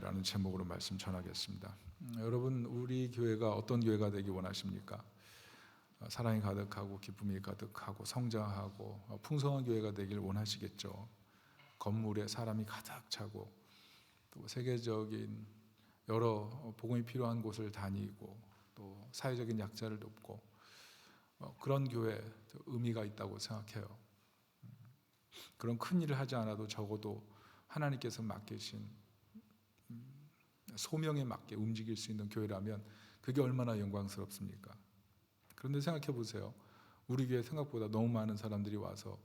교회라는 제목으로 말씀 전하겠습니다. 여러분, 우리 교회가 어떤 교회가 되기 원하십니까? 사랑이 가득하고 기쁨이 가득하고 성장하고 풍성한 교회가 되길 원하시겠죠. 건물에 사람이 가득 차고 또 세계적인 여러 복음이 필요한 곳을 다니고 또 사회적인 약자를 돕고 그런 교회 의미가 있다고 생각해요. 그런 큰 일을 하지 않아도 적어도 하나님께서 맡기신 소명에 맞게 움직일 수 있는 교회라면 그게 얼마나 영광스럽습니까? 그런데 생각해 보세요. 우리 교회 생각보다 너무 많은 사람들이 와서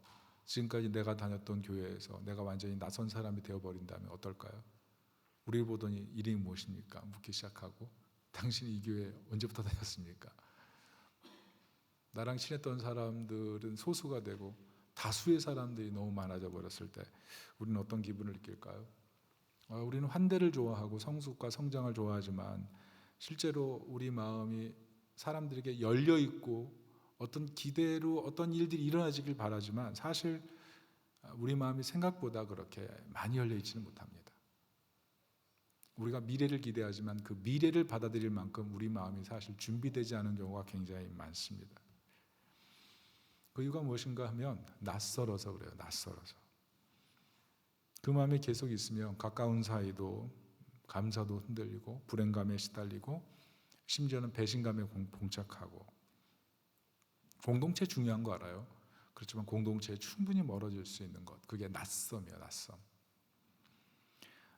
지금까지 내가 다녔던 교회에서 내가 완전히 낯선 사람이 되어버린다면 어떨까요? 우리를 보더니 이름이 무엇입니까? 묻기 시작하고, 당신이 이 교회 언제부터 다녔습니까? 나랑 친했던 사람들은 소수가 되고 다수의 사람들이 너무 많아져 버렸을 때 우리는 어떤 기분을 느낄까요? 우리는 환대를 좋아하고 성숙과 성장을 좋아하지만 실제로 우리 마음이 사람들에게 열려 있고 어떤 기대로 어떤 일들이 일어나지길 바라지만 사실 우리 마음이 생각보다 그렇게 많이 열려 있지는 못합니다. 우리가 미래를 기대하지만 그 미래를 받아들일 만큼 우리 마음이 사실 준비되지 않은 경우가 굉장히 많습니다. 그 이유가 무엇인가 하면 낯설어서 그래요. 낯설어서. 그 마음이 계속 있으면 가까운 사이도 감사도 흔들리고 불행감에 시달리고 심지어는 배신감에 봉착하고. 공동체 중요한 거 알아요? 그렇지만 공동체에 충분히 멀어질 수 있는 것, 그게 낯섦이에요. 낯섦.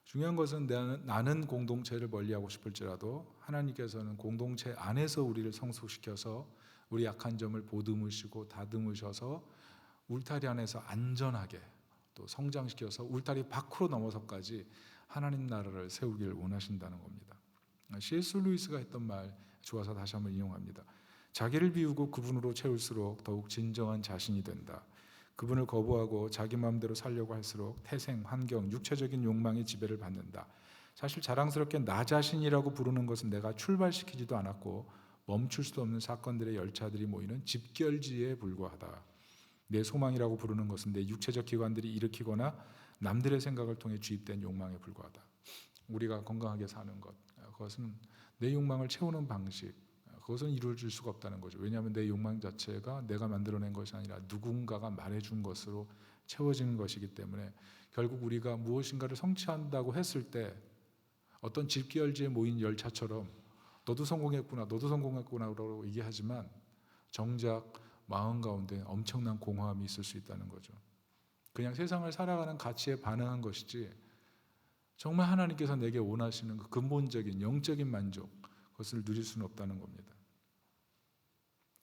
중요한 것은 나는 공동체를 멀리하고 싶을지라도 하나님께서는 공동체 안에서 우리를 성숙시켜서 우리 약한 점을 보듬으시고 다듬으셔서 울타리 안에서 안전하게 또 성장시켜서 울타리 밖으로 넘어서까지 하나님 나라를 세우길 원하신다는 겁니다. C.S. 루이스가 했던 말 좋아서 다시 한번 인용합니다. 자기를 비우고 그분으로 채울수록 더욱 진정한 자신이 된다. 그분을 거부하고 자기 마음대로 살려고 할수록 태생, 환경, 육체적인 욕망이 지배를 받는다. 사실 자랑스럽게 나 자신이라고 부르는 것은 내가 출발시키지도 않았고 멈출 수 없는 사건들의 열차들이 모이는 집결지에 불과하다. 내 소망이라고 부르는 것은 내 육체적 기관들이 일으키거나 남들의 생각을 통해 주입된 욕망에 불과하다. 우리가 건강하게 사는 것, 그것은 내 욕망을 채우는 방식, 그것은 이루어질 수가 없다는 거죠. 왜냐하면 내 욕망 자체가 내가 만들어낸 것이 아니라 누군가가 말해준 것으로 채워지는 것이기 때문에 결국 우리가 무엇인가를 성취한다고 했을 때 어떤 집결지에 모인 열차처럼 너도 성공했구나, 너도 성공했구나 라고 얘기하지만 정작 마음 가운데 엄청난 공허함이 있을 수 있다는 거죠. 그냥 세상을 살아가는 가치에 반응한 것이지 정말 하나님께서 내게 원하시는 그 근본적인 영적인 만족, 그것을 누릴 수는 없다는 겁니다.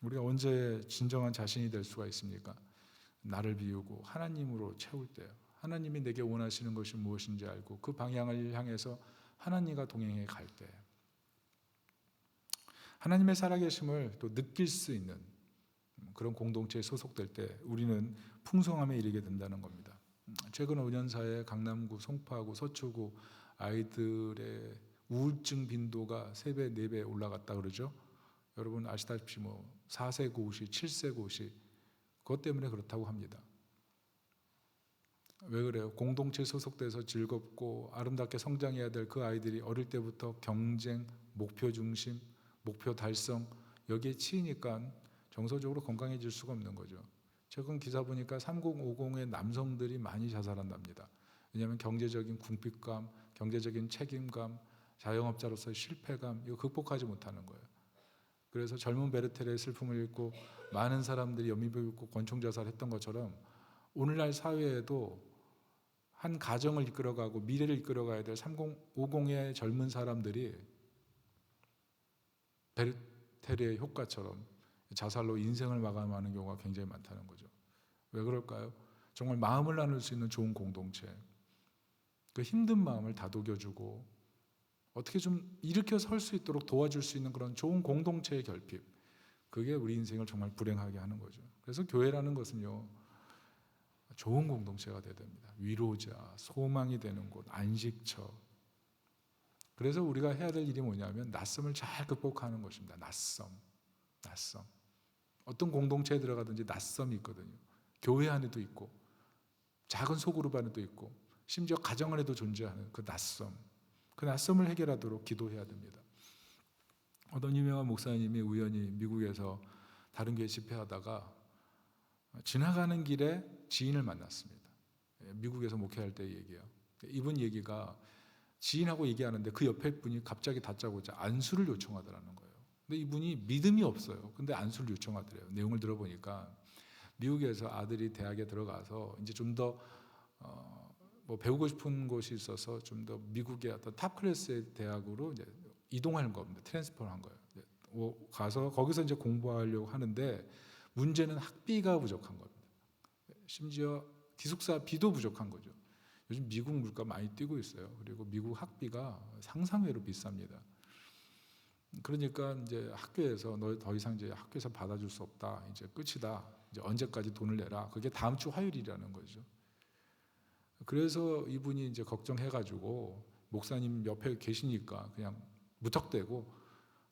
우리가 언제 진정한 자신이 될 수가 있습니까? 나를 비우고 하나님으로 채울 때요. 하나님이 내게 원하시는 것이 무엇인지 알고 그 방향을 향해서 하나님과 동행해 갈 때, 하나님의 살아계심을 또 느낄 수 있는 그런 공동체에 소속될 때 우리는 풍성함에 이르게 된다는 겁니다. 최근 5년 사이에 강남구, 송파구, 서초구 아이들의 우울증 빈도가 3배, 4배 올라갔다 그러죠. 여러분 아시다시피 4세 고시, 7세 고시, 그것 때문에 그렇다고 합니다. 왜 그래요? 공동체에 소속돼서 즐겁고 아름답게 성장해야 될 그 아이들이 어릴 때부터 경쟁, 목표 중심, 목표 달성 여기에 치이니까 정서적으로 건강해질 수가 없는 거죠. 최근 기사 보니까 3050의 남성들이 많이 자살한답니다. 왜냐하면 경제적인 궁핍감, 경제적인 책임감, 자영업자로서의 실패감, 이거 극복하지 못하는 거예요. 그래서 젊은 베르텔의 슬픔을 읽고 많은 사람들이 연민병 입고 권총자살했던 것처럼 오늘날 사회에도 한 가정을 이끌어가고 미래를 이끌어가야 될 3050의 젊은 사람들이 베르텔의 효과처럼 자살로 인생을 마감하는 경우가 굉장히 많다는 거죠. 왜 그럴까요? 정말 마음을 나눌 수 있는 좋은 공동체, 그 힘든 마음을 다독여주고 어떻게 좀 일으켜 설 수 있도록 도와줄 수 있는 그런 좋은 공동체의 결핍, 그게 우리 인생을 정말 불행하게 하는 거죠. 그래서 교회라는 것은요, 좋은 공동체가 돼야 됩니다. 위로자, 소망이 되는 곳, 안식처. 그래서 우리가 해야 될 일이 뭐냐면 낯섦을 잘 극복하는 것입니다. 낯섦. 어떤 공동체에 들어가든지 낯섦이 있거든요. 교회 안에도 있고 작은 소그룹 안에도 있고 심지어 가정 안에도 존재하는 그 낯섦. 그 낯섦을 해결하도록 기도해야 됩니다. 어떤 유명한 목사님이 우연히 미국에서 다른 교회 집회하다가 지나가는 길에 지인을 만났습니다. 미국에서 목회할 때 얘기예요. 이분 얘기가 지인하고 얘기하는데 그 옆에 분이 갑자기 다짜고짜 안수를 요청하더라는 거예요. 근데 이분이 믿음이 없어요. 근데 안수를 요청하더래요. 내용을 들어보니까 미국에서 아들이 대학에 들어가서 이제 좀 더 뭐 배우고 싶은 곳이 있어서 좀 더 미국의 어떤 탑 클래스의 대학으로 이제 이동하는 겁니다. 트랜스퍼한 거예요. 가서 거기서 이제 공부하려고 하는데 문제는 학비가 부족한 겁니다. 심지어 기숙사비도 부족한 거죠. 요즘 미국 물가 많이 뛰고 있어요. 그리고 미국 학비가 상상외로 비쌉니다. 그러니까 이제 학교에서 너 더 이상 이제 학교에서 받아줄 수 없다. 이제 끝이다. 이제 언제까지 돈을 내라. 그게 다음 주 화요일이라는 거죠. 그래서 이분이 이제 걱정해가지고 목사님 옆에 계시니까 그냥 무턱대고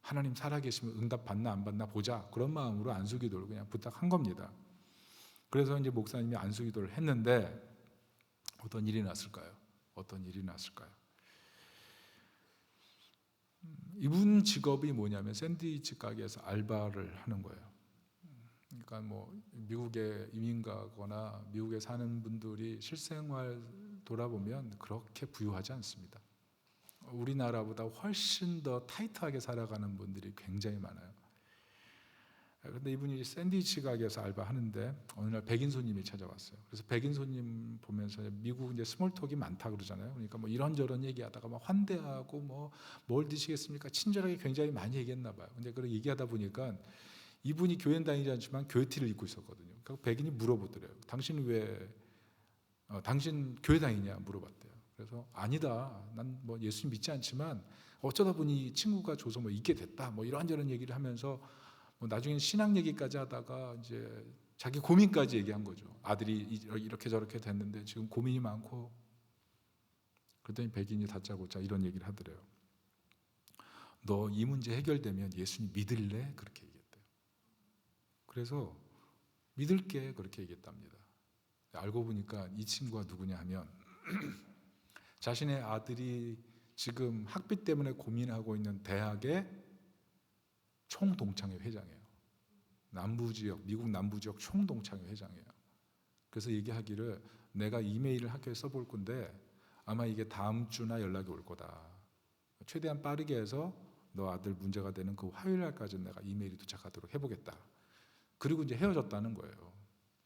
하나님 살아계시면 응답 받나 안 받나 보자. 그런 마음으로 안수기도를 그냥 부탁한 겁니다. 그래서 이제 목사님이 안수기도를 했는데 어떤 일이 났을까요? 어떤 일이 났을까요? 이분 직업이 뭐냐면 샌드위치 가게에서 알바를 하는 거예요. 그러니까 뭐 미국에 이민 가거나 미국에 사는 분들이 실생활 돌아보면 그렇게 부유하지 않습니다. 우리나라보다 훨씬 더 타이트하게 살아가는 분들이 굉장히 많아요. 그런데 이분이 샌드위치 가게에서 알바하는데 어느 날 백인 손님이 찾아왔어요. 그래서 백인 손님 보면서 미국 이제 스몰톡이 많다 그러잖아요. 그러니까 뭐 이런저런 얘기하다가 막 환대하고 뭐 뭘 드시겠습니까? 친절하게 굉장히 많이 얘기했나 봐요. 근데 그렇게 얘기하다 보니까 이분이 교회는 다니지 않지만 교회티를 입고 있었거든요. 그러니까 백인이 물어보더래요. 당신 왜 당신 교회 다니냐 물어봤대요. 그래서 아니다. 난 뭐 예수님 믿지 않지만 어쩌다 보니 친구가 줘서 뭐 있게 됐다. 뭐 이런저런 얘기를 하면서 뭐 나중엔 신앙 얘기까지 하다가 이제 자기 고민까지 얘기한 거죠. 아들이 이렇게 저렇게 됐는데 지금 고민이 많고. 그랬더니 백인이 다짜고짜 이런 얘기를 하더래요. 너 이 문제 해결되면 예수님 믿을래? 그렇게 얘기했대요. 그래서 믿을게 그렇게 얘기했답니다. 알고 보니까 이 친구가 누구냐 하면 자신의 아들이 지금 학비 때문에 고민하고 있는 대학의 총동창회 회장이에요. 남부지역, 미국 남부지역 총동창회 회장이에요. 그래서 얘기하기를 내가 이메일을 학교에 써볼 건데 아마 이게 다음 주나 연락이 올 거다. 최대한 빠르게 해서 너 아들 문제가 되는 그 화요일 날까지는 내가 이메일이 도착하도록 해보겠다. 그리고 이제 헤어졌다는 거예요.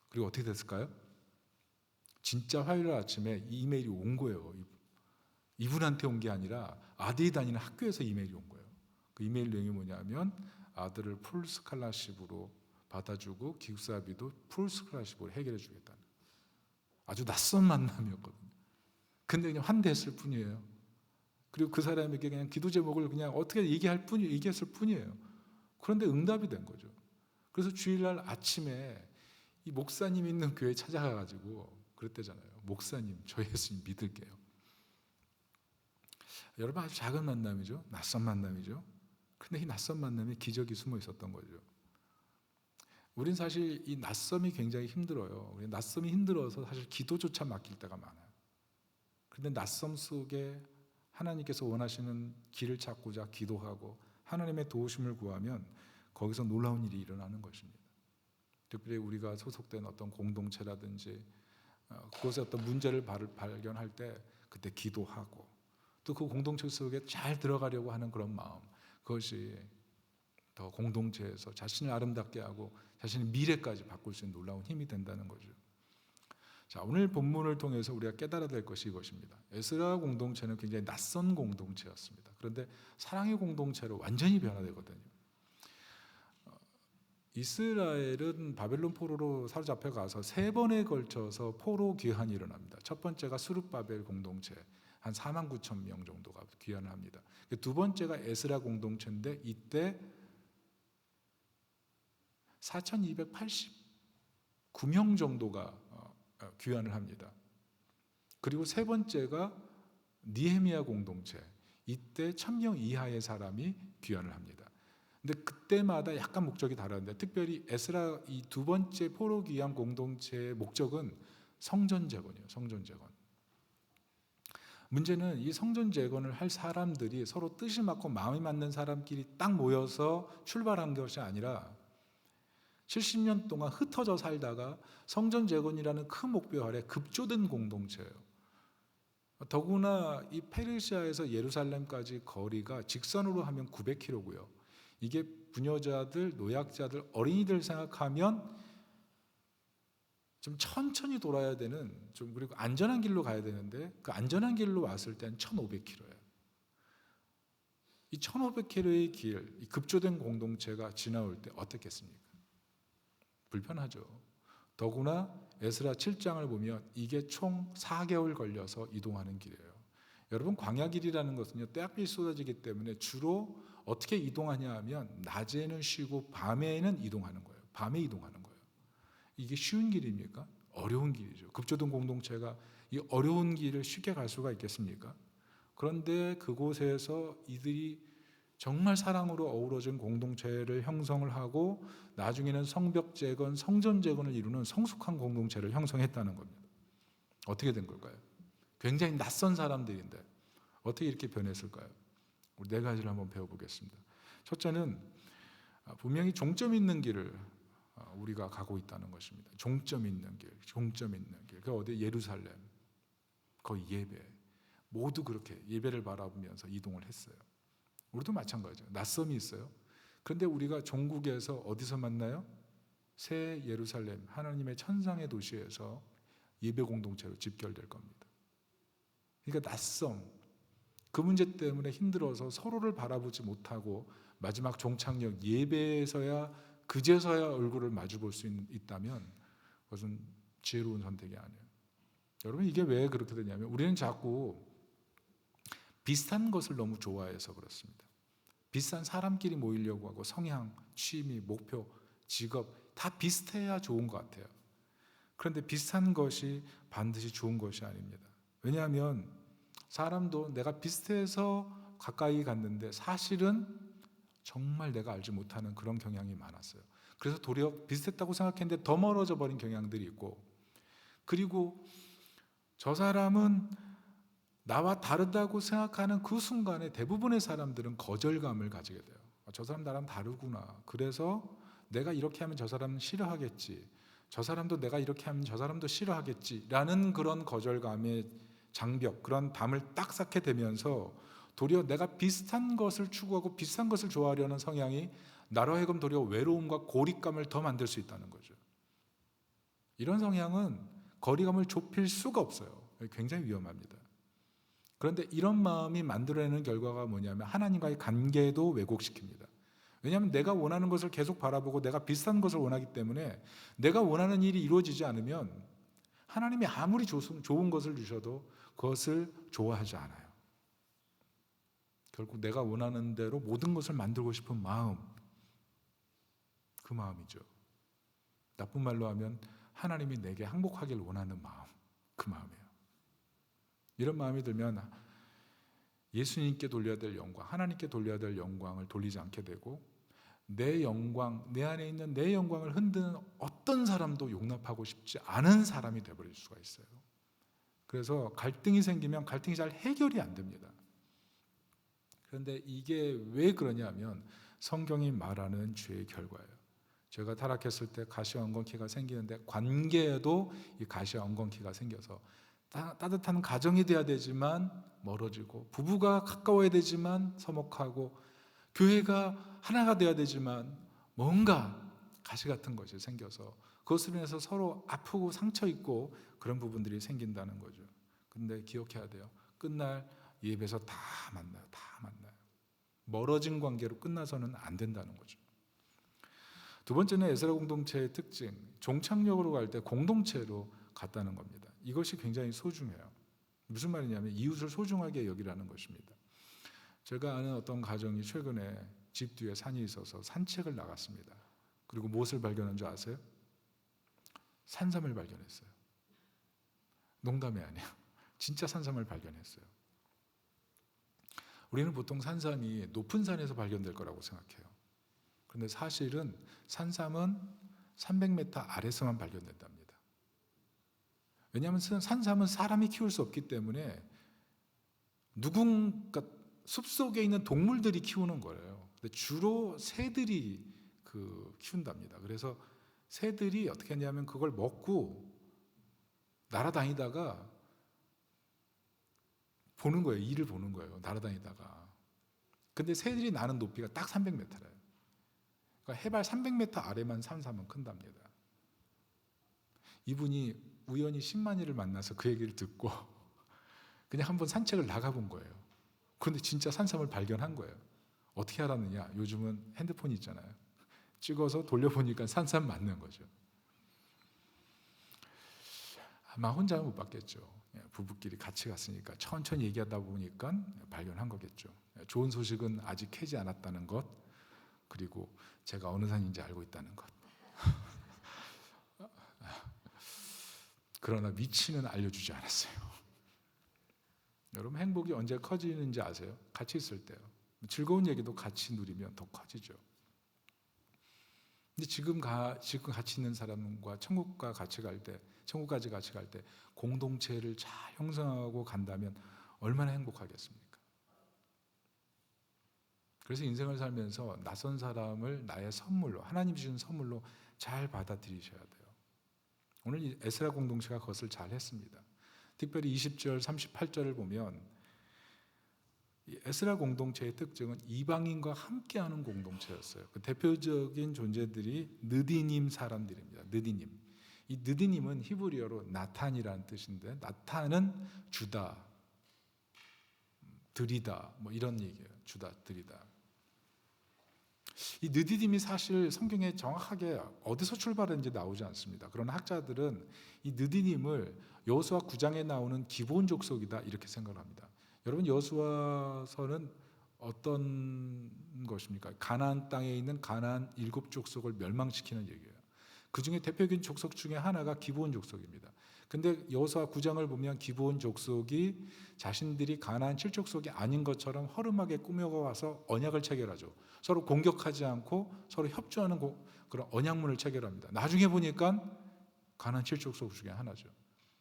그리고 어떻게 됐을까요? 진짜 화요일 아침에 이 이메일이 온 거예요. 이분한테 온 게 아니라 아들이 다니는 학교에서 이메일이 온 거예요. 그 이메일 내용이 뭐냐면 아들을 풀 스칼라십으로 받아주고 기숙사비도 풀 스칼라십으로 해결해 주겠다는 아주 낯선 만남이었거든요. 근데 그냥 환대했을 뿐이에요. 그리고 그 사람에게 그냥 기도 제목을 그냥 어떻게 얘기했을 뿐이에요. 그런데 응답이 된 거죠. 그래서 주일날 아침에 이 목사님 있는 교회 찾아가가지고 그랬대잖아요. 목사님, 저 예수님 믿을게요. 여러분 아주 작은 만남이죠. 낯선 만남이죠. 근데 이 낯선 만남에 기적이 숨어 있었던 거죠. 우린 사실 이 낯섦이 굉장히 힘들어요. 낯섦이 힘들어서 사실 기도조차 막힐 때가 많아요. 그런데 낯섦 속에 하나님께서 원하시는 길을 찾고자 기도하고 하나님의 도우심을 구하면 거기서 놀라운 일이 일어나는 것입니다. 특별히 우리가 소속된 어떤 공동체라든지 그곳에 어떤 문제를 발견할 때 그때 기도하고 또 그 공동체 속에 잘 들어가려고 하는 그런 마음, 그것이 더 공동체에서 자신을 아름답게 하고 자신의 미래까지 바꿀 수 있는 놀라운 힘이 된다는 거죠. 자, 오늘 본문을 통해서 우리가 깨달아야 될 것이 이것입니다. 에스라 공동체는 굉장히 낯선 공동체였습니다. 그런데 사랑의 공동체로 완전히 변화되거든요. 이스라엘은 바벨론 포로로 사로잡혀 가서 3번에 걸쳐서 포로 귀환이 일어납니다. 첫 번째가 수룹바벨 공동체, 한 4만 9천 명 정도가 귀환을 합니다. 두 번째가 에스라 공동체인데 이때 4,289명 정도가 귀환을 합니다. 그리고 세 번째가 니헤미야 공동체, 이때 1,000명 이하의 사람이 귀환을 합니다. 근데 그때마다 약간 목적이 다른데 특별히 에스라 이 두 번째 포로 귀환 공동체의 목적은 성전 재건이에요. 성전 재건. 문제는 이 성전 재건을 할 사람들이 서로 뜻이 맞고 마음이 맞는 사람끼리 딱 모여서 출발한 것이 아니라 70년 동안 흩어져 살다가 성전 재건이라는 큰 목표 아래 급조된 공동체예요. 더구나 이 페르시아에서 예루살렘까지 거리가 직선으로 하면 900km고요. 이게 부녀자들, 노약자들, 어린이들 생각하면 좀 천천히 돌아야 되는, 좀 그리고 안전한 길로 가야 되는데 그 안전한 길로 왔을 때는 1500km예요. 이 1500km의 길, 이 급조된 공동체가 지나올 때 어떻겠습니까? 불편하죠. 더구나 에스라 7장을 보면 이게 총 4개월 걸려서 이동하는 길이에요. 여러분, 광야길이라는 것은요, 때약빛이 쏟아지기 때문에 주로 어떻게 이동하냐 하면 낮에는 쉬고 밤에는 이동하는 거예요. 밤에 이동하는 거예요. 이게 쉬운 길입니까? 어려운 길이죠. 급조된 공동체가 이 어려운 길을 쉽게 갈 수가 있겠습니까? 그런데 그곳에서 이들이 정말 사랑으로 어우러진 공동체를 형성을 하고 나중에는 성벽 재건, 성전 재건을 이루는 성숙한 공동체를 형성했다는 겁니다. 어떻게 된 걸까요? 굉장히 낯선 사람들인데 어떻게 이렇게 변했을까요? 우리 네 가지를 한번 배워보겠습니다. 첫째는 분명히 종점 있는 길을 우리가 가고 있다는 것입니다. 종점 있는 길, 종점 있는 길. 그 어디? 예루살렘, 거의 예배. 모두 그렇게 예배를 바라보면서 이동을 했어요. 우리도 마찬가지죠. 낯섦이 있어요. 그런데 우리가 종국에서 어디서 만나요? 새 예루살렘, 하나님의 천상의 도시에서 예배 공동체로 집결될 겁니다. 그러니까 낯섦, 그 문제 때문에 힘들어서 서로를 바라보지 못하고 마지막 종착역 예배에서야, 그제서야 얼굴을 마주 볼 수 있다면 그것은 지혜로운 선택이 아니에요. 여러분, 이게 왜 그렇게 되냐면 우리는 자꾸 비슷한 것을 너무 좋아해서 그렇습니다. 비슷한 사람끼리 모이려고 하고 성향, 취미, 목표, 직업 다 비슷해야 좋은 것 같아요. 그런데 비슷한 것이 반드시 좋은 것이 아닙니다. 왜냐하면 사람도 내가 비슷해서 가까이 갔는데 사실은 정말 내가 알지 못하는 그런 경향이 많았어요. 그래서 도리어 비슷했다고 생각했는데 더 멀어져 버린 경향들이 있고, 그리고 저 사람은 나와 다르다고 생각하는 그 순간에 대부분의 사람들은 거절감을 가지게 돼요. 저 사람 나랑 다르구나. 그래서 내가 이렇게 하면 저 사람은 싫어하겠지. 저 사람도 내가 이렇게 하면 저 사람도 싫어하겠지. 라는 그런 거절감의 장벽, 그런 담을 딱 쌓게 되면서 도리어 내가 비슷한 것을 추구하고 비슷한 것을 좋아하려는 성향이 나로 하여금 도리어 외로움과 고립감을 더 만들 수 있다는 거죠. 이런 성향은 거리감을 좁힐 수가 없어요. 굉장히 위험합니다. 그런데 이런 마음이 만들어내는 결과가 뭐냐면 하나님과의 관계도 왜곡시킵니다. 왜냐하면 내가 원하는 것을 계속 바라보고 내가 비슷한 것을 원하기 때문에 내가 원하는 일이 이루어지지 않으면 하나님이 아무리 좋은 것을 주셔도 그것을 좋아하지 않아요. 결국 내가 원하는 대로 모든 것을 만들고 싶은 마음, 그 마음이죠. 나쁜 말로 하면 하나님이 내게 행복하길 원하는 마음, 그 마음이에요. 이런 마음이 들면 예수님께 돌려야 될 영광, 하나님께 돌려야 될 영광을 돌리지 않게 되고 내 영광, 내 안에 있는 내 영광을 흔드는 어떤 사람도 용납하고 싶지 않은 사람이 되어버릴 수가 있어요. 그래서 갈등이 생기면 갈등이 잘 해결이 안 됩니다. 그런데 이게 왜 그러냐면 성경이 말하는 죄의 결과예요. 죄가 타락했을 때 가시와 엉겅퀴가 생기는데 관계에도 이 가시와 엉겅퀴가 생겨서 따뜻한 가정이 돼야 되지만 멀어지고, 부부가 가까워야 되지만 서먹하고, 교회가 하나가 돼야 되지만 뭔가 가시 같은 것이 생겨서 그것으로 인해서 서로 아프고 상처 있고 그런 부분들이 생긴다는 거죠. 근데 기억해야 돼요. 끝날 예배에서 다 만나요. 다 만나요. 멀어진 관계로 끝나서는 안 된다는 거죠. 두 번째는 에스라 공동체의 특징, 종착역으로 갈 때 공동체로 갔다는 겁니다. 이것이 굉장히 소중해요. 무슨 말이냐면 이웃을 소중하게 여기라는 것입니다. 제가 아는 어떤 가정이 최근에 집 뒤에 산이 있어서 산책을 나갔습니다. 그리고 무엇을 발견한 줄 아세요? 산삼을 발견했어요. 농담이 아니에요. 진짜 산삼을 발견했어요. 우리는 보통 산삼이 높은 산에서 발견될 거라고 생각해요. 그런데 사실은 산삼은 300m 아래서만 발견된답니다. 왜냐하면 산삼은 사람이 키울 수 없기 때문에 누군가 숲속에 있는 동물들이 키우는 거예요. 근데 주로 새들이 키운답니다. 그래서 새들이 어떻게 했냐면 그걸 먹고 날아다니다가 보는 거예요. 이를 보는 거예요. 날아다니다가. 근데 새들이 나는 높이가 딱 300m래요. 그러니까 해발 300m 아래만 산 사람은 큰답니다. 이분이 우연히 신만이를 만나서 그 얘기를 듣고 그냥 한번 산책을 나가본 거예요. 그런데 진짜 산삼을 발견한 거예요. 어떻게 알았느냐? 요즘은 핸드폰이 있잖아요. 찍어서 돌려보니까 산삼 맞는 거죠. 아마 혼자는 못 봤겠죠. 부부끼리 같이 갔으니까 천천히 얘기하다 보니까 발견한 거겠죠. 좋은 소식은 아직 캐지 않았다는 것, 그리고 제가 어느 산인지 알고 있다는 것. 그러나 위치는 알려주지 않았어요. 여러분, 행복이 언제 커지는지 아세요? 같이 있을 때요. 즐거운 얘기도 같이 누리면 더 커지죠. 근데 지금 같이 있는 사람과 천국까지 같이 갈 때 공동체를 잘 형성하고 간다면 얼마나 행복하겠습니까? 그래서 인생을 살면서 낯선 사람을 나의 선물로, 하나님 주신 선물로 잘 받아들이셔야 돼요. 오늘 이 에스라 공동체가 그것을 잘 했습니다. 특별히 20절, 38절을 보면 이 에스라 공동체의 특징은 이방인과 함께하는 공동체였어요. 그 대표적인 존재들이 느디님 사람들입니다. 느디님. 이 느디님은 히브리어로 나탄이라는 뜻인데, 나탄은 주다, 드리다, 뭐 이런 얘기예요. 주다, 드리다. 이 느디님이 사실 성경에 정확하게 어디서 출발했는지 나오지 않습니다. 그러나 학자들은 이 느디님을 여호수아 9장에 나오는 기본 족속이다 이렇게 생각을 합니다. 여러분, 여호수아서는 어떤 것입니까? 가나안 땅에 있는 가나안 7족속을 멸망시키는 얘기예요. 그 중에 대표적인 족속 중에 하나가 기브온 족속입니다. 근데 여호수아 9장을 보면 기브온 족속이 자신들이 가나안 7족속이 아닌 것처럼 허름하게 꾸며와서 언약을 체결하죠. 서로 공격하지 않고 서로 협조하는 그런 언약문을 체결합니다. 나중에 보니까 가나안 7족속 중에 하나죠.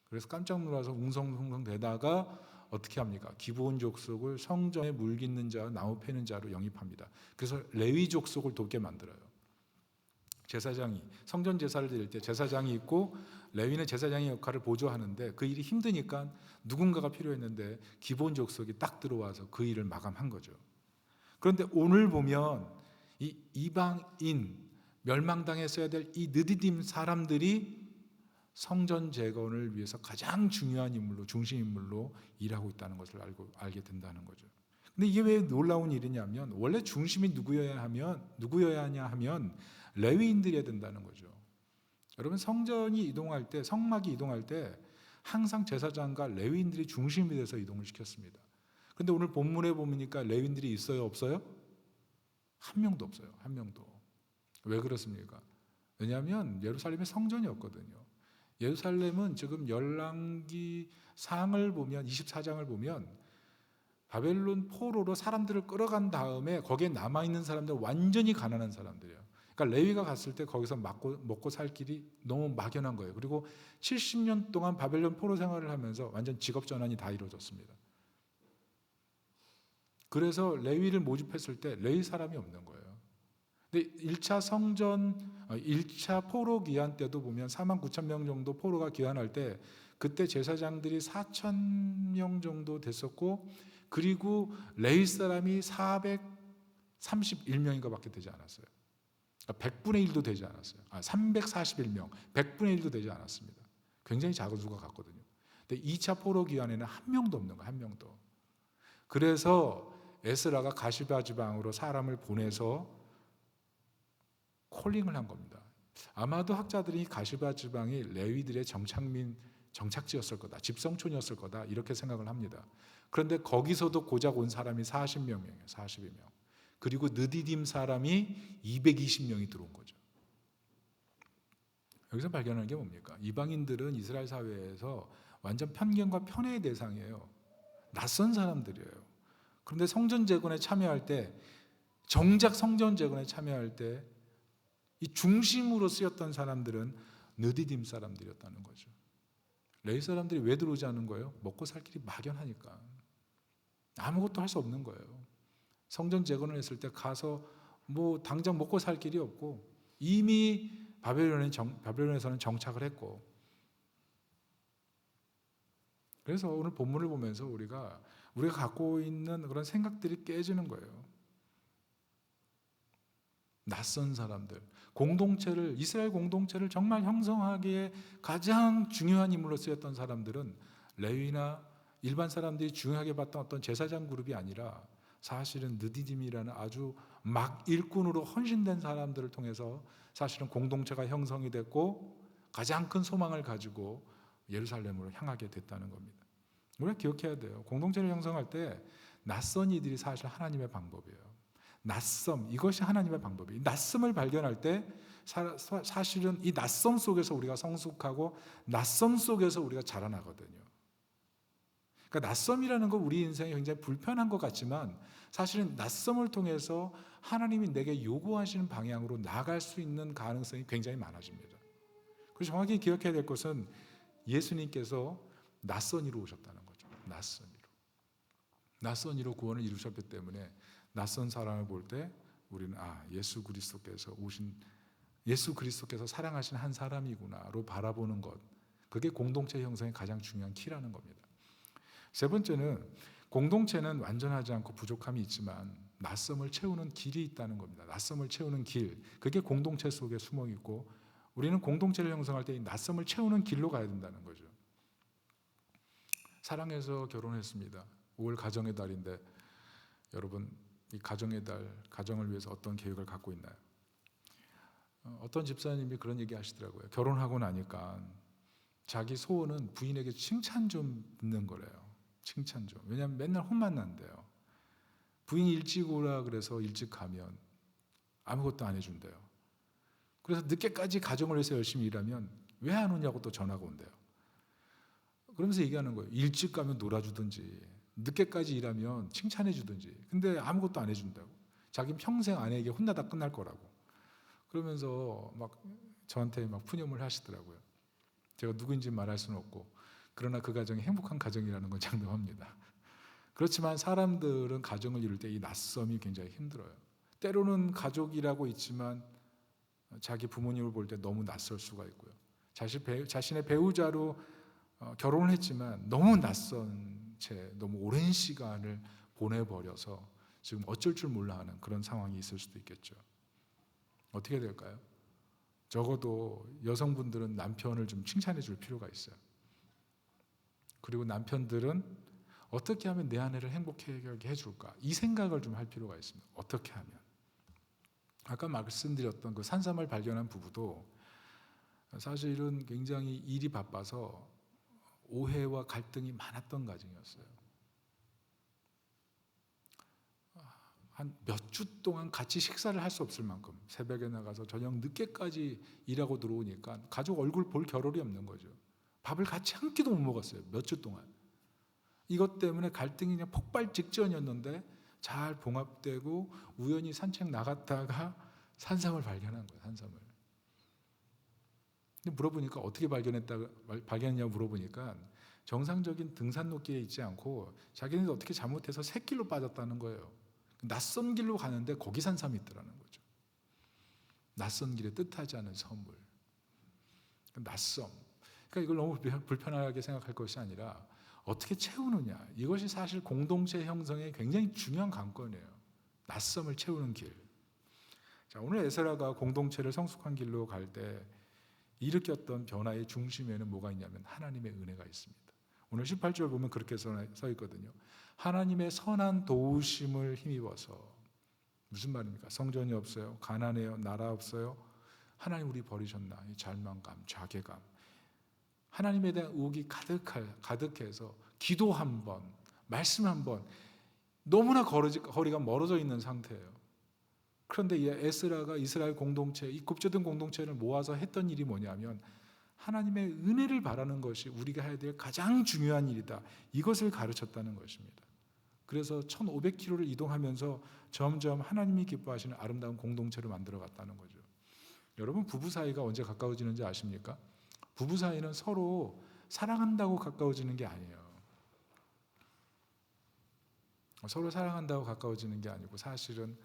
그래서 깜짝 놀라서 웅성웅성 대다가 어떻게 합니까? 기브온 족속을 성전에 물 깃는 자, 나무 패는 자로 영입합니다. 그래서 레위 족속을 돕게 만들어요. 제사장이 성전 제사를 드릴 때 제사장이 있고 레위는 제사장의 역할을 보조하는데 그 일이 힘드니까 누군가가 필요했는데 기브온 족속이 딱 들어와서 그 일을 마감한 거죠. 그런데 오늘 보면 이 이방인 멸망당했어야 될 이 느디딤 사람들이 성전 재건을 위해서 가장 중요한 인물로, 중심 인물로 일하고 있다는 것을 알게 된다는 거죠. 근데 이게 왜 놀라운 일이냐면 원래 중심이 누구여야 하냐 하면 레위인들이어야 된다는 거죠. 여러분, 성전이 이동할 때, 성막이 이동할 때 항상 제사장과 레위인들이 중심이 돼서 이동을 시켰습니다. 그런데 오늘 본문에 보니까 레위인들이 있어요, 없어요? 한 명도 없어요. 한 명도. 왜 그렇습니까? 왜냐하면 예루살렘의 성전이 없거든요. 예루살렘은 지금 열왕기 상을 보면 24장을 보면 바벨론 포로로 사람들을 끌어간 다음에 거기에 남아있는 사람들 완전히 가난한 사람들이에요. 그러니까 레위가 갔을 때 거기서 먹고 살 길이 너무 막연한 거예요. 그리고 70년 동안 바벨론 포로 생활을 하면서 완전 직업 전환이 다 이루어졌습니다. 그래서 레위를 모집했을 때 레위 사람이 없는 거예요. 근데 1차 포로 귀환 때도 보면 49,000명 정도 포로가 귀환할 때 그때 제사장들이 4,000명 정도 됐었고, 그리고 레위 사람이 431명인가 밖에 되지 않았어요. 100분의 1도 되지 않았어요. 341명, 100분의 1도 되지 않았습니다. 굉장히 작은 수가 같거든요. 근데 2차 포로 귀환에는 한 명도 없는 거예요. 한 명도. 그래서 에스라가 가시바 지방으로 사람을 보내서 콜링을 한 겁니다. 아마도 학자들이 가시바 지방이 레위들의 정착지였을 거다, 집성촌이었을 거다 이렇게 생각을 합니다. 그런데 거기서도 고작 온 사람이 40명이에요. 42명. 그리고 느디딤 사람이 220명이 들어온 거죠. 여기서 발견하는 게 뭡니까? 이방인들은 이스라엘 사회에서 완전 편견과 편애의 대상이에요. 낯선 사람들이에요. 그런데 성전 재건에 참여할 때, 정작 성전 재건에 참여할 때 이 중심으로 쓰였던 사람들은 느디딤 사람들이었다는 거죠. 레위 사람들이 왜 들어오지 않은 거예요? 먹고 살 길이 막연하니까. 아무것도 할 수 없는 거예요. 성전 재건을 했을 때 가서 뭐 당장 먹고 살 길이 없고 이미 바벨론에서는 정착을 했고, 그래서 오늘 본문을 보면서 우리가 갖고 있는 그런 생각들이 깨지는 거예요. 낯선 사람들, 이스라엘 공동체를 정말 형성하기에 가장 중요한 인물로 쓰였던 사람들은 레위나 일반 사람들이 중요하게 봤던 어떤 제사장 그룹이 아니라 사실은 느디딤이라는 아주 막 일꾼으로 헌신된 사람들을 통해서 사실은 공동체가 형성이 됐고 가장 큰 소망을 가지고 예루살렘으로 향하게 됐다는 겁니다. 우리가 기억해야 돼요. 공동체를 형성할 때 낯선 이들이 사실 하나님의 방법이에요. 낯섦, 이것이 하나님의 방법이에요. 낯섦을 발견할 때 사실은 이 낯섦 속에서 우리가 성숙하고 낯섦 속에서 우리가 자라나거든요. 그러니까 낯섦이라는 건 우리 인생에 굉장히 불편한 것 같지만 사실은 낯섦을 통해서 하나님이 내게 요구하시는 방향으로 나아갈 수 있는 가능성이 굉장히 많아집니다. 그래서 정확히 기억해야 될 것은 예수님께서 낯선이로 오셨다는 거죠. 낯선이로 구원을 이루셨기 때문에 낯선 사람을 볼 때 우리는 예수 그리스도께서 사랑하신 한 사람이구나로 바라보는 것, 그게 공동체 형성의 가장 중요한 키라는 겁니다. 세 번째는 공동체는 완전하지 않고 부족함이 있지만 낯섦을 채우는 길이 있다는 겁니다. 낯섦을 채우는 길, 그게 공동체 속에 숨어 있고 우리는 공동체를 형성할 때 이 낯섦을 채우는 길로 가야 된다는 거죠. 사랑해서 결혼했습니다. 5월 가정의 달인데 여러분, 이 가정의 달, 가정을 위해서 어떤 계획을 갖고 있나요? 어떤 집사님이 그런 얘기 하시더라고요. 결혼하고 나니까 자기 소원은 부인에게 칭찬 좀 듣는 거래요. 칭찬 좀. 왜냐하면 맨날 혼만 난대요. 부인이 일찍 오라 그래서 일찍 가면 아무것도 안 해준대요. 그래서 늦게까지 가정을 위해서 열심히 일하면 왜 안 오냐고 또 전화가 온대요. 그러면서 얘기하는 거예요. 일찍 가면 놀아주든지 늦게까지 일하면 칭찬해 주든지. 근데 아무것도 안 해준다고. 자기 평생 아내에게 혼나다 끝날 거라고. 그러면서 막 저한테 막 푸념을 하시더라고요. 제가 누구인지 말할 수는 없고, 그러나 그 가정이 행복한 가정이라는 건 장담합니다. 그렇지만 사람들은 가정을 이룰 때 이 낯섦이 굉장히 힘들어요. 때로는 가족이라고 있지만 자기 부모님을 볼 때 너무 낯설 수가 있고요. 자신의 배우자로 결혼을 했지만 너무 낯선 채 너무 오랜 시간을 보내버려서 지금 어쩔 줄 몰라 하는 그런 상황이 있을 수도 있겠죠. 어떻게 될까요? 적어도 여성분들은 남편을 좀 칭찬해 줄 필요가 있어요. 그리고 남편들은 어떻게 하면 내 아내를 행복하게 해줄까? 이 생각을 좀 할 필요가 있습니다. 어떻게 하면? 아까 말씀드렸던 그 산삼을 발견한 부부도 사실은 굉장히 일이 바빠서 오해와 갈등이 많았던 가정이었어요. 한 몇 주 동안 같이 식사를 할 수 없을 만큼 새벽에 나가서 저녁 늦게까지 일하고 들어오니까 가족 얼굴 볼 겨를이 없는 거죠. 밥을 같이 한 끼도 못 먹었어요. 몇 주 동안. 이것 때문에 갈등이 그냥 폭발 직전이었는데 잘 봉합되고 우연히 산책 나갔다가 산삼을 발견한 거예요. 산삼을. 근데 물어보니까 어떻게 발견했냐고 물어보니까 정상적인 등산로길에 있지 않고 자기네들 어떻게 잘못해서 샛길로 빠졌다는 거예요. 낯선 길로 가는데 거기 산삼이 있더라는 거죠. 낯선 길에 뜻하지 않은 선물. 낯섦. 그러니까 이걸 너무 불편하게 생각할 것이 아니라 어떻게 채우느냐. 이것이 사실 공동체 형성의 굉장히 중요한 관건이에요. 낯섦을 채우는 길. 자, 오늘 에스라가 공동체를 성숙한 길로 갈 때 일으켰던 변화의 중심에는 뭐가 있냐면 하나님의 은혜가 있습니다. 오늘 18절 보면 그렇게 써 있거든요. 하나님의 선한 도우심을 힘입어서. 무슨 말입니까? 성전이 없어요. 가난해요. 나라 없어요. 하나님 우리 버리셨나? 이 절망감, 자괴감. 하나님에 대한 의혹이 가득해서 기도 한 번, 말씀 한 번, 너무나 거리가 멀어져 있는 상태예요. 그런데 에스라가 이스라엘 공동체, 이 굽져든 공동체를 모아서 했던 일이 뭐냐면 하나님의 은혜를 바라는 것이 우리가 해야 될 가장 중요한 일이다. 이것을 가르쳤다는 것입니다. 그래서 1500km를 이동하면서 점점 하나님이 기뻐하시는 아름다운 공동체를 만들어 갔다는 거죠. 여러분, 부부 사이가 언제 가까워지는지 아십니까? 부부 사이는 서로 사랑한다고 가까워지는 게 아니에요. 서로 사랑한다고 가까워지는 게 아니고 사실은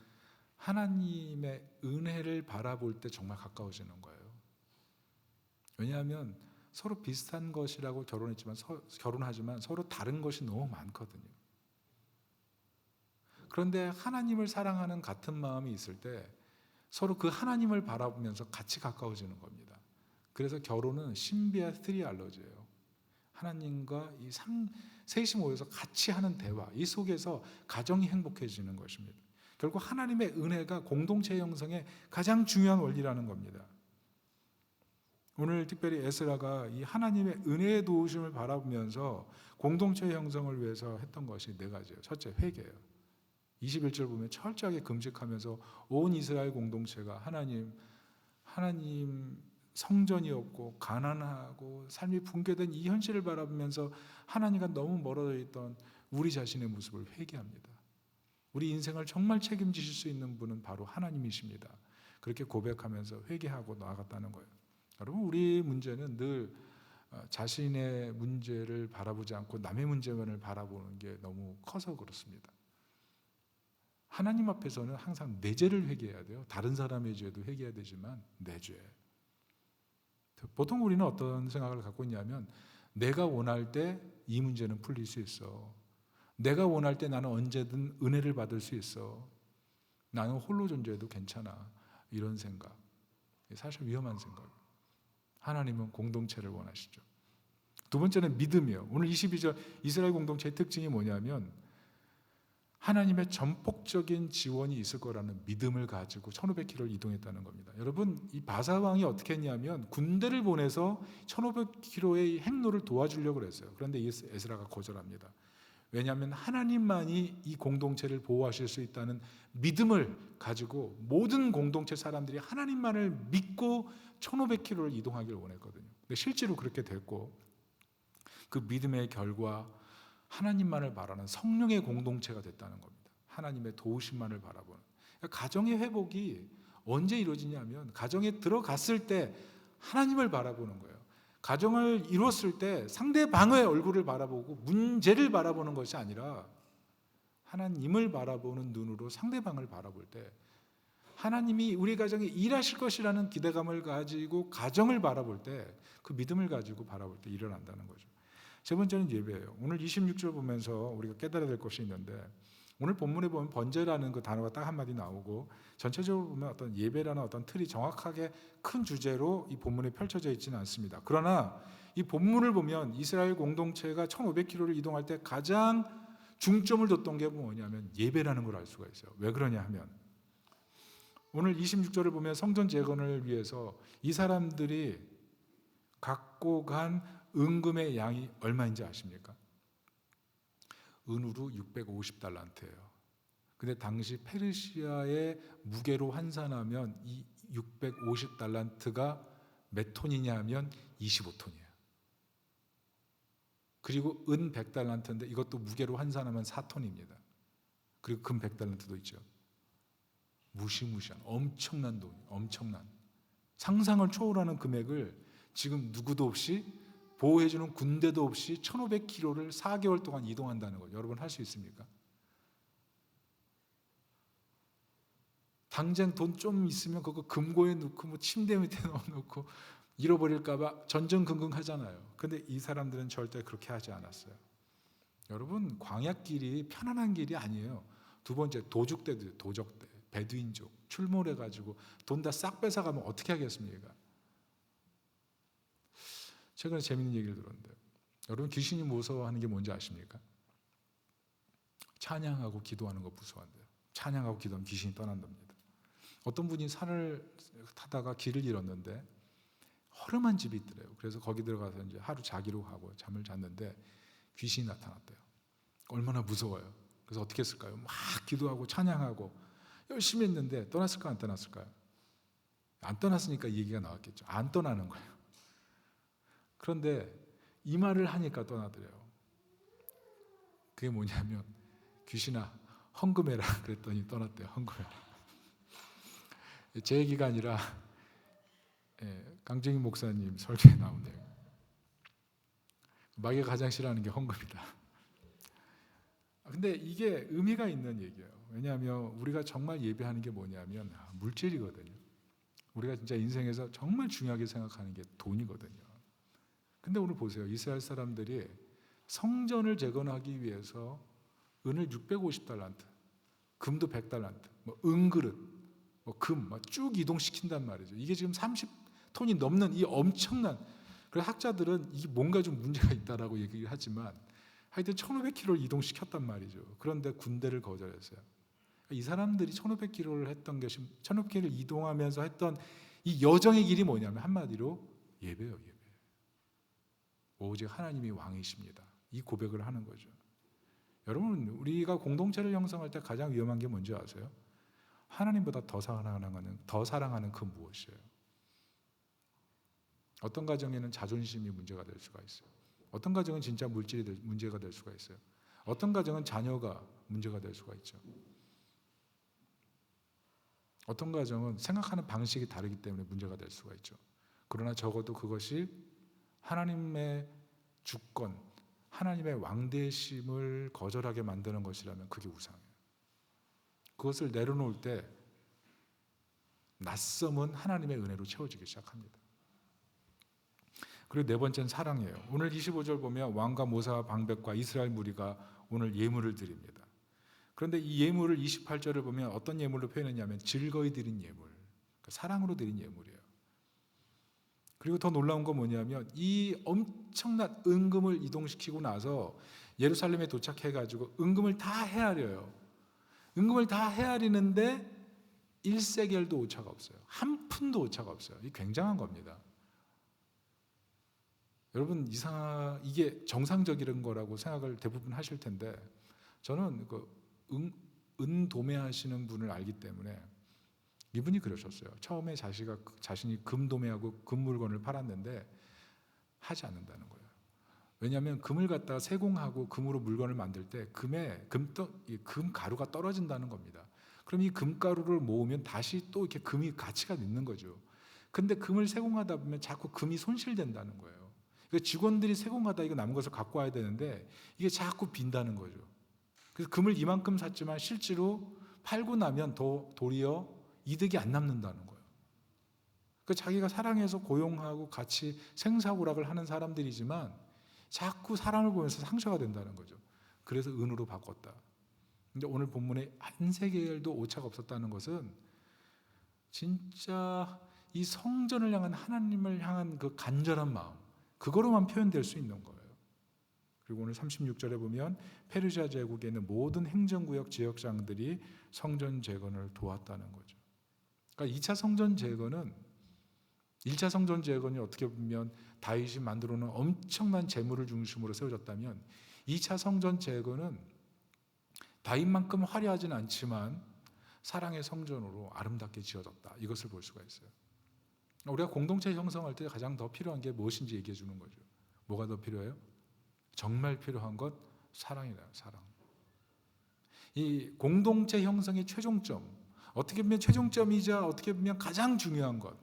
하나님의 은혜를 바라볼 때 정말 가까워지는 거예요. 왜냐하면 서로 비슷한 것이라고 결혼하지만 서로 다른 것이 너무 많거든요. 그런데 하나님을 사랑하는 같은 마음이 있을 때 서로 그 하나님을 바라보면서 같이 가까워지는 겁니다. 그래서 결혼은 신비한 트리알로지예요. 하나님과 셋이 모여서 같이 하는 대화, 이 속에서 가정이 행복해지는 것입니다. 결국 하나님의 은혜가 공동체 형성의 가장 중요한 원리라는 겁니다. 오늘 특별히 에스라가 이 하나님의 은혜의 도우심을 바라보면서 공동체 형성을 위해서 했던 것이 4가지예요. 첫째, 회개예요. 21절 보면 철저하게 금식하면서 온 이스라엘 공동체가 하나님 성전이었고 가난하고 삶이 붕괴된 이 현실을 바라보면서 하나님과 너무 멀어져 있던 우리 자신의 모습을 회개합니다. 우리 인생을 정말 책임지실 수 있는 분은 바로 하나님이십니다. 그렇게 고백하면서 회개하고 나아갔다는 거예요. 여러분, 우리 문제는 늘 자신의 문제를 바라보지 않고 남의 문제만을 바라보는 게 너무 커서 그렇습니다. 하나님 앞에서는 항상 내 죄를 회개해야 돼요. 다른 사람의 죄도 회개해야 되지만 내 죄. 보통 우리는 어떤 생각을 갖고 있냐면 내가 원할 때 이 문제는 풀릴 수 있어. 내가 원할 때 나는 언제든 은혜를 받을 수 있어. 나는 홀로 존재해도 괜찮아. 이런 생각. 사실 위험한 생각이에요. 하나님은 공동체를 원하시죠. 두 번째는 믿음이에요. 오늘 22절 이스라엘 공동체의 특징이 뭐냐면 하나님의 전폭적인 지원이 있을 거라는 믿음을 가지고 1500km를 이동했다는 겁니다. 여러분, 이 바사왕이 어떻게 했냐면 군대를 보내서 1500km의 행로를 도와주려고 그랬어요. 그런데 에스라가 거절합니다. 왜냐하면 하나님만이 이 공동체를 보호하실 수 있다는 믿음을 가지고 모든 공동체 사람들이 하나님만을 믿고 1500km를 이동하기를 원했거든요. 근데 실제로 그렇게 됐고 그 믿음의 결과 하나님만을 바라는 성령의 공동체가 됐다는 겁니다. 하나님의 도우심만을 바라보는. 그러니까 가정의 회복이 언제 이루어지냐면 가정에 들어갔을 때 하나님을 바라보는 거예요. 가정을 이뤘을 때 상대방의 얼굴을 바라보고 문제를 바라보는 것이 아니라 하나님을 바라보는 눈으로 상대방을 바라볼 때 하나님이 우리 가정에 일하실 것이라는 기대감을 가지고 가정을 바라볼 때 그 믿음을 가지고 바라볼 때 일어난다는 거죠. 세 번째는 예배예요. 오늘 26절 보면서 우리가 깨달아야 될 것이 있는데 오늘 본문에 보면 번제라는 그 단어가 딱 한마디 나오고 전체적으로 보면 어떤 예배라는 어떤 틀이 정확하게 큰 주제로 이 본문에 펼쳐져 있지는 않습니다. 그러나 이 본문을 보면 이스라엘 공동체가 1500km를 이동할 때 가장 중점을 뒀던 게 뭐냐면 예배라는 걸 알 수가 있어요. 왜 그러냐 하면 오늘 26절을 보면 성전 재건을 위해서 이 사람들이 갖고 간 은금의 양이 얼마인지 아십니까? 은으로 650달란트예요. 근데 당시 페르시아의 무게로 환산하면 이 650달란트가 몇 톤이냐 하면 25톤이에요. 그리고 은 100달란트인데 이것도 무게로 환산하면 4톤입니다. 그리고 금 100달란트도 있죠. 무시무시한 엄청난 돈, 엄청난 상상을 초월하는 금액을 지금 누구도 없이 보호해주는 군대도 없이 1500km를 4개월 동안 이동한다는 거 여러분 할 수 있습니까? 당장 돈 좀 있으면 그거 금고에 넣고 뭐 침대 밑에 넣어놓고 잃어버릴까봐 전전긍긍 하잖아요. 근데 이 사람들은 절대 그렇게 하지 않았어요. 여러분, 광야길이 편안한 길이 아니에요. 두 번째, 도적대, 베두인족 출몰해가지고 돈 다 싹 뺏어가면 어떻게 하겠습니까? 최근에 재밌는 얘기를 들었는데 여러분, 귀신이 무서워하는 게 뭔지 아십니까? 찬양하고 기도하는 거 무서워한대요. 찬양하고 기도하면 귀신이 떠난답니다. 어떤 분이 산을 타다가 길을 잃었는데 허름한 집이 있더래요. 그래서 거기 들어가서 이제 하루 자기로 하고 잠을 잤는데 귀신이 나타났대요. 얼마나 무서워요. 그래서 어떻게 했을까요? 막 기도하고 찬양하고 열심히 했는데 떠났을까 안 떠났을까요? 안 떠났으니까 이 얘기가 나왔겠죠. 안 떠나는 거예요. 그런데 이 말을 하니까 떠나더래요. 그게 뭐냐면 귀신아 헌금해라 그랬더니 떠났대요. 헌금해라. 제 얘기가 아니라 강정희 목사님 설교에 나오네요. 마귀가 가장 싫어하는 게 헌금이다. 근데 이게 의미가 있는 얘기예요. 왜냐하면 우리가 정말 예배하는 게 뭐냐면 물질이거든요. 우리가 진짜 인생에서 정말 중요하게 생각하는 게 돈이거든요. 근데 오늘 보세요. 이스라엘 사람들이 성전을 재건하기 위해서 은을 650달란트, 금도 100달란트, 뭐 은그릇, 뭐 금, 쭉 이동시킨단 말이죠. 이게 지금 30톤이 넘는 이 엄청난, 그래서 학자들은 이게 뭔가 좀 문제가 있다라고 얘기를 하지만 하여튼 1500km를 이동시켰단 말이죠. 그런데 군대를 거절했어요. 이 사람들이 1500km를 했던 것이 1500km를 이동하면서 했던 이 여정의 길이 뭐냐면 한마디로 예배예요, 예배. 오직 하나님이 왕이십니다. 이 고백을 하는 거죠. 여러분, 우리가 공동체를 형성할 때 가장 위험한 게 뭔지 아세요? 하나님보다 더 사랑하는 그 무엇이에요? 어떤 가정에는 자존심이 문제가 될 수가 있어요. 어떤 가정은 진짜 물질이 문제가 될 수가 있어요. 어떤 가정은 자녀가 문제가 될 수가 있죠. 어떤 가정은 생각하는 방식이 다르기 때문에 문제가 될 수가 있죠. 그러나 적어도 그것이 하나님의 주권, 하나님의 왕대심을 거절하게 만드는 것이라면 그게 우상이에요. 그것을 내려놓을 때 낯섦은 하나님의 은혜로 채워지기 시작합니다. 그리고 네 번째는 사랑이에요. 오늘 25절 보면 왕과 모사와 방백과 이스라엘 무리가 오늘 예물을 드립니다. 그런데 이 예물을 28절을 보면 어떤 예물로 표현했냐면 즐거이 드린 예물, 그러니까 사랑으로 드린 예물이에요. 그리고 더 놀라운 건 뭐냐면 이 엄청난 은금을 이동시키고 나서 예루살렘에 도착해가지고 은금을 다 헤아려요. 은금을 다 헤아리는데 1세겔도 오차가 없어요. 한 푼도 오차가 없어요. 이게 굉장한 겁니다. 여러분 이게 정상적인 거라고 생각을 대부분 하실 텐데 저는 은 도매하시는 분을 알기 때문에 이분이 그러셨어요. 처음에 자신이 금 도매하고 금 물건을 팔았는데 하지 않는다는 거예요. 왜냐하면 금을 갖다가 세공하고 금으로 물건을 만들 때 금 가루가 떨어진다는 겁니다. 그럼 이 금가루를 모으면 다시 또 이렇게 금이 가치가 있는 거죠. 근데 금을 세공하다 보면 자꾸 금이 손실된다는 거예요. 그래서 직원들이 세공하다 이거 남은 것을 갖고 와야 되는데 이게 자꾸 빈다는 거죠. 그래서 금을 이만큼 샀지만 실제로 팔고 나면 도리어 이득이 안 남는다는 거예요. 그러니까 자기가 사랑해서 고용하고 같이 생사고락을 하는 사람들이지만 자꾸 사랑을 보면서 상처가 된다는 거죠. 그래서 은으로 바꿨다. 근데 오늘 본문에 한 세겔도 오차가 없었다는 것은 진짜 이 성전을 향한 하나님을 향한 그 간절한 마음, 그거로만 표현될 수 있는 거예요. 그리고 오늘 36절에 보면 페르시아 제국에 있는 모든 행정구역 지역장들이 성전 재건을 도왔다는 거죠. 그러니까 1차 성전 재건이 어떻게 보면 다윗이 만들어 놓은 엄청난 재물을 중심으로 세워졌다면 2차 성전 재건은 다윗만큼 화려하진 않지만 사랑의 성전으로 아름답게 지어졌다. 이것을 볼 수가 있어요. 우리가 공동체 형성할 때 가장 더 필요한 게 무엇인지 얘기해 주는 거죠. 뭐가 더 필요해요? 정말 필요한 것 사랑이다. 사랑. 이 공동체 형성의 최종점, 어떻게 보면 최종점이자 어떻게 보면 가장 중요한 것,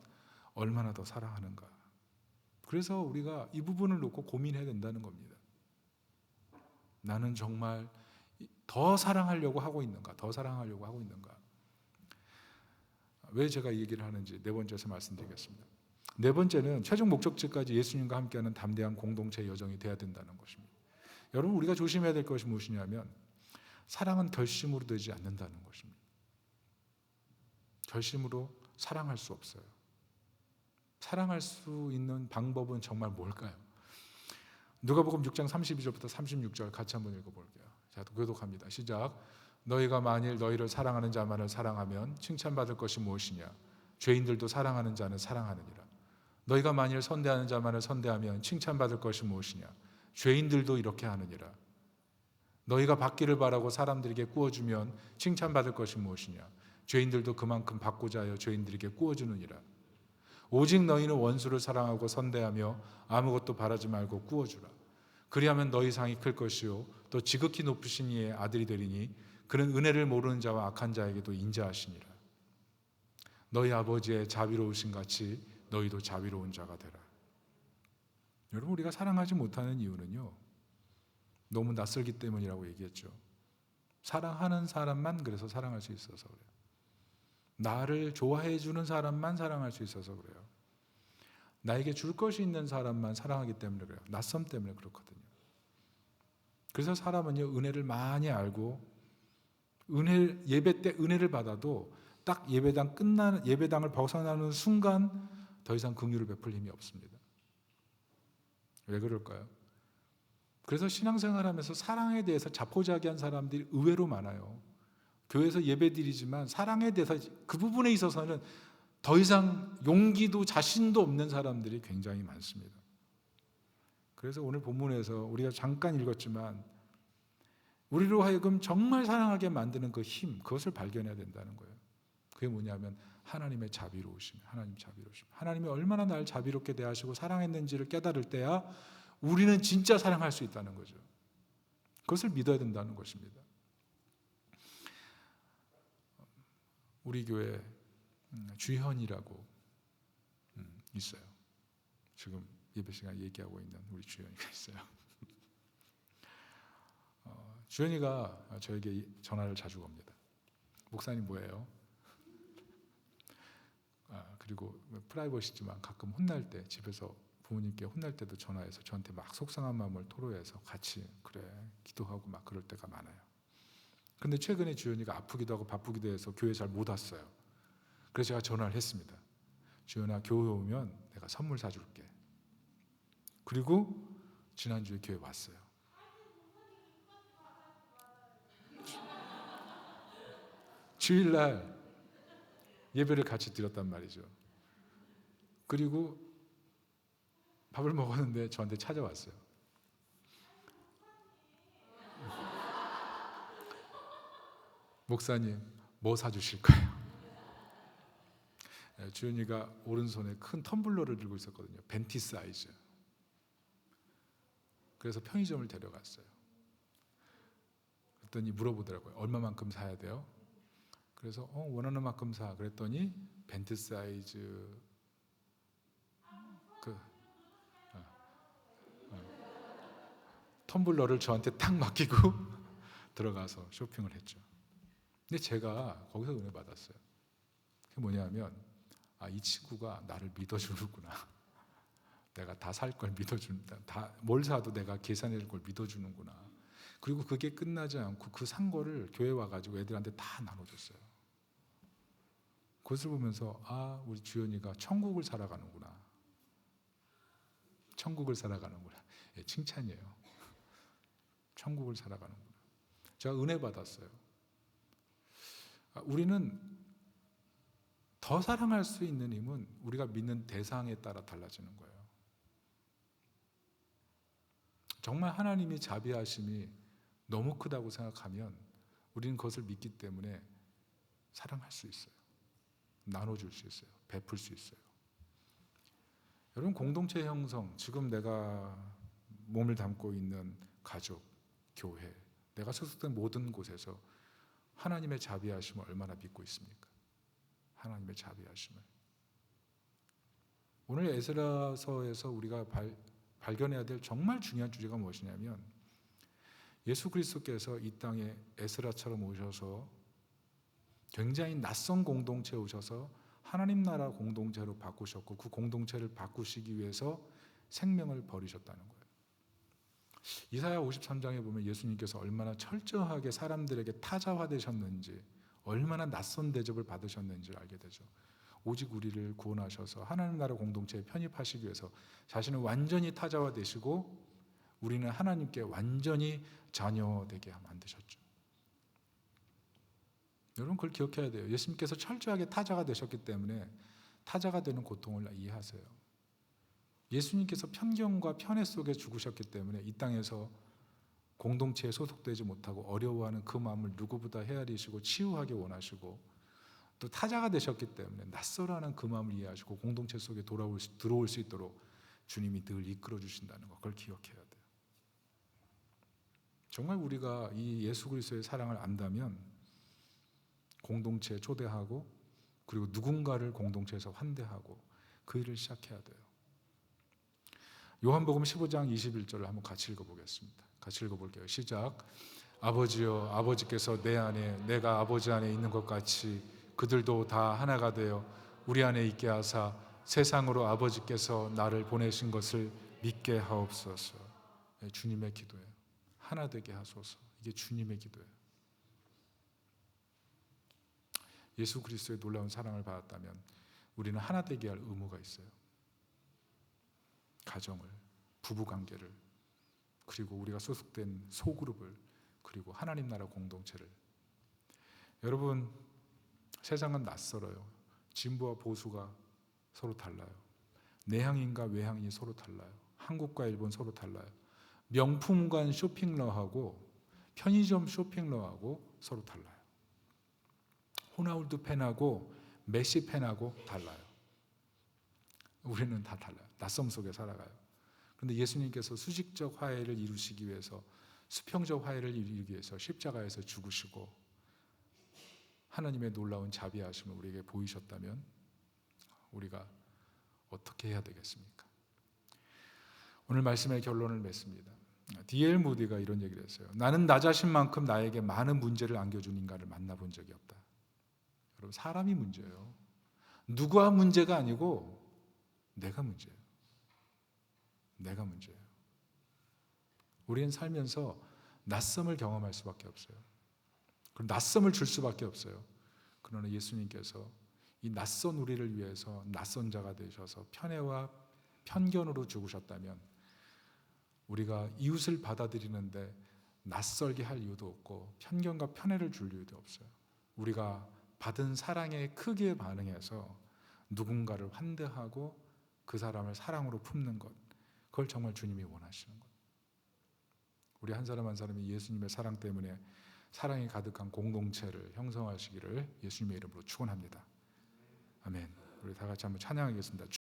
얼마나 더 사랑하는가. 그래서 우리가 이 부분을 놓고 고민해야 된다는 겁니다. 나는 정말 더 사랑하려고 하고 있는가? 더 사랑하려고 하고 있는가? 왜 제가 이 얘기를 하는지 네 번째에서 말씀드리겠습니다. 네 번째는 최종 목적지까지 예수님과 함께하는 담대한 공동체 여정이 돼야 된다는 것입니다. 여러분 우리가 조심해야 될 것이 무엇이냐면 사랑은 결심으로 되지 않는다는 것입니다. 결심으로 사랑할 수 없어요. 사랑할 수 있는 방법은 정말 뭘까요? 누가복음 6장 32절부터 36절 같이 한번 읽어볼게요. 자, 교독합니다. 시작. 너희가 만일 너희를 사랑하는 자만을 사랑하면 칭찬받을 것이 무엇이냐? 죄인들도 사랑하는 자는 사랑하느니라. 너희가 만일 선대하는 자만을 선대하면 칭찬받을 것이 무엇이냐? 죄인들도 이렇게 하느니라. 너희가 받기를 바라고 사람들에게 구워주면 칭찬받을 것이 무엇이냐? 죄인들도 그만큼 받고자 하여 죄인들에게 구워주느니라. 오직 너희는 원수를 사랑하고 선대하며 아무것도 바라지 말고 구워주라. 그리하면 너희 상이 클 것이요 또 지극히 높으신 이의 아들이 되리니 그는 은혜를 모르는 자와 악한 자에게도 인자하시니라. 너희 아버지의 자비로우신 같이 너희도 자비로운 자가 되라. 여러분 우리가 사랑하지 못하는 이유는요 너무 낯설기 때문이라고 얘기했죠. 사랑하는 사람만 그래서 사랑할 수 있어서 그래요. 나를 좋아해 주는 사람만 사랑할 수 있어서 그래요. 나에게 줄 것이 있는 사람만 사랑하기 때문에 그래요. 낯섦 때문에 그렇거든요. 그래서 사람은요, 은혜를 많이 알고 예배 때 은혜를 받아도 딱 예배당을 벗어나는 순간 더 이상 긍휼을 베풀 힘이 없습니다. 왜 그럴까요? 그래서 신앙생활하면서 사랑에 대해서 자포자기한 사람들이 의외로 많아요. 교회에서 예배드리지만 사랑에 대해서 그 부분에 있어서는 더 이상 용기도 자신도 없는 사람들이 굉장히 많습니다. 그래서 오늘 본문에서 우리가 잠깐 읽었지만 우리로 하여금 정말 사랑하게 만드는 그 힘, 그것을 발견해야 된다는 거예요. 그게 뭐냐면 하나님의 자비로우심, 하나님이 얼마나 날 자비롭게 대하시고 사랑했는지를 깨달을 때야 우리는 진짜 사랑할 수 있다는 거죠. 그것을 믿어야 된다는 것입니다. 우리 교회 주현이라고 있어요. 지금 예배 시간에 얘기하고 있는 우리 주현이가 있어요. 주현이가 저에게 전화를 자주 겁니다. 목사님 뭐예요? 그리고 프라이버시지만 가끔 혼날 때, 집에서 부모님께 혼날 때도 전화해서 저한테 막 속상한 마음을 토로해서 같이 그래 기도하고 막 그럴 때가 많아요. 근데 최근에 주현이가 아프기도 하고 바쁘기도 해서 교회 잘 못 왔어요. 그래서 제가 전화를 했습니다. 주현아, 교회 오면 내가 선물 사줄게. 그리고 지난주에 교회 왔어요. 주일날 예배를 같이 드렸단 말이죠. 그리고 밥을 먹었는데 저한테 찾아왔어요. 목사님, 뭐 사주실까요? 주현이가 오른손에 큰 텀블러를 들고 있었거든요. 벤티 사이즈. 그래서 편의점을 데려갔어요. 그랬더니 물어보더라고요. 얼마만큼 사야 돼요? 그래서 원하는 만큼 사. 그랬더니 벤티 사이즈 텀블러를 저한테 탁 맡기고 들어가서 쇼핑을 했죠. 근데 제가 거기서 은혜 받았어요. 그게 뭐냐면 이 친구가 나를 믿어주는구나. 내가 다 살 걸 믿어준다. 뭘 사도 내가 계산해 줄 걸 믿어주는구나. 그리고 그게 끝나지 않고 그 산 거를 교회 와가지고 애들한테 다 나눠줬어요. 그것을 보면서 우리 주연이가 천국을 살아가는구나. 천국을 살아가는구나. 칭찬이에요. 천국을 살아가는구나. 제가 은혜 받았어요. 우리는 더 사랑할 수 있는 힘은 우리가 믿는 대상에 따라 달라지는 거예요. 정말 하나님이 자비하심이 너무 크다고 생각하면 우리는 그것을 믿기 때문에 사랑할 수 있어요. 나눠줄 수 있어요. 베풀 수 있어요. 여러분, 공동체 형성, 지금 내가 몸을 담고 있는 가족, 교회, 내가 소속된 모든 곳에서 하나님의 자비하심을 얼마나 믿고 있습니까? 하나님의 자비하심을. 오늘 에스라서에서 우리가 발견해야 될 정말 중요한 주제가 무엇이냐면 예수 그리스도께서 이 땅에 에스라처럼 오셔서 굉장히 낯선 공동체에 오셔서 하나님 나라 공동체로 바꾸셨고 그 공동체를 바꾸시기 위해서 생명을 버리셨다는 거예요. 이사야 53장에 보면 예수님께서 얼마나 철저하게 사람들에게 타자화되셨는지, 얼마나 낯선 대접을 받으셨는지를 알게 되죠. 오직 우리를 구원하셔서 하나님 나라 공동체에 편입하시기 위해서 자신을 완전히 타자화되시고 우리는 하나님께 완전히 자녀되게 만드셨죠. 여러분, 그걸 기억해야 돼요. 예수님께서 철저하게 타자가 되셨기 때문에 타자가 되는 고통을 이해하세요. 예수님께서 편견과 편애 속에 죽으셨기 때문에 이 땅에서 공동체에 소속되지 못하고 어려워하는 그 마음을 누구보다 헤아리시고 치유하기 원하시고, 또 타자가 되셨기 때문에 낯설어하는 그 마음을 이해하시고 공동체 속에 들어올 수 있도록 주님이 늘 이끌어 주신다는 것, 그걸 기억해야 돼요. 정말 우리가 이 예수 그리스도의 사랑을 안다면 공동체에 초대하고 그리고 누군가를 공동체에서 환대하고 그 일을 시작해야 돼요. 요한복음 15장 21절을 한번 같이 읽어보겠습니다. 같이 읽어볼게요. 시작. 아버지여, 아버지께서 내 안에 내가 아버지 안에 있는 것 같이 그들도 다 하나가 되어 우리 안에 있게 하사 세상으로 아버지께서 나를 보내신 것을 믿게 하옵소서. 주님의 기도예요. 하나 되게 하소서. 이게 주님의 기도예요. 예수 그리스도의 놀라운 사랑을 받았다면 우리는 하나 되게 할 의무가 있어요. 가정을, 부부관계를, 그리고 우리가 소속된 소그룹을, 그리고 하나님 나라 공동체를. 여러분, 세상은 낯설어요. 진보와 보수가 서로 달라요. 내향인과 외향인이 서로 달라요. 한국과 일본 서로 달라요. 명품관 쇼핑러하고 편의점 쇼핑러하고 서로 달라요. 호나우두 팬하고 메시 팬하고 달라요. 우리는 다 달라요. 낯섦 속에 살아가요. 그런데 예수님께서 수직적 화해를 이루시기 위해서, 수평적 화해를 이루기 위해서 십자가에서 죽으시고 하나님의 놀라운 자비하심을 우리에게 보이셨다면 우리가 어떻게 해야 되겠습니까? 오늘 말씀의 결론을 맺습니다. D.L. 무디가 이런 얘기를 했어요. 나는 나 자신만큼 나에게 많은 문제를 안겨준 인간을 만나본 적이 없다. 여러분, 사람이 문제예요. 누구와 문제가 아니고 내가 문제예요. 내가 문제예요. 우리는 살면서 낯섦을 경험할 수밖에 없어요. 그럼 낯섦을 줄 수밖에 없어요. 그러나 예수님께서 이 낯선 우리를 위해서 낯선 자가 되셔서 편애와 편견으로 죽으셨다면 우리가 이웃을 받아들이는데 낯설게 할 이유도 없고 편견과 편애를 줄 이유도 없어요. 우리가 받은 사랑의 크기에 반응해서 누군가를 환대하고 그 사람을 사랑으로 품는 것, 그걸 정말 주님이 원하시는 것. 우리 한 사람 한 사람이 예수님의 사랑 때문에 사랑이 가득한 공동체를 형성하시기를 예수님의 이름으로 축원합니다. 아멘. 우리 다 같이 한번 찬양하겠습니다.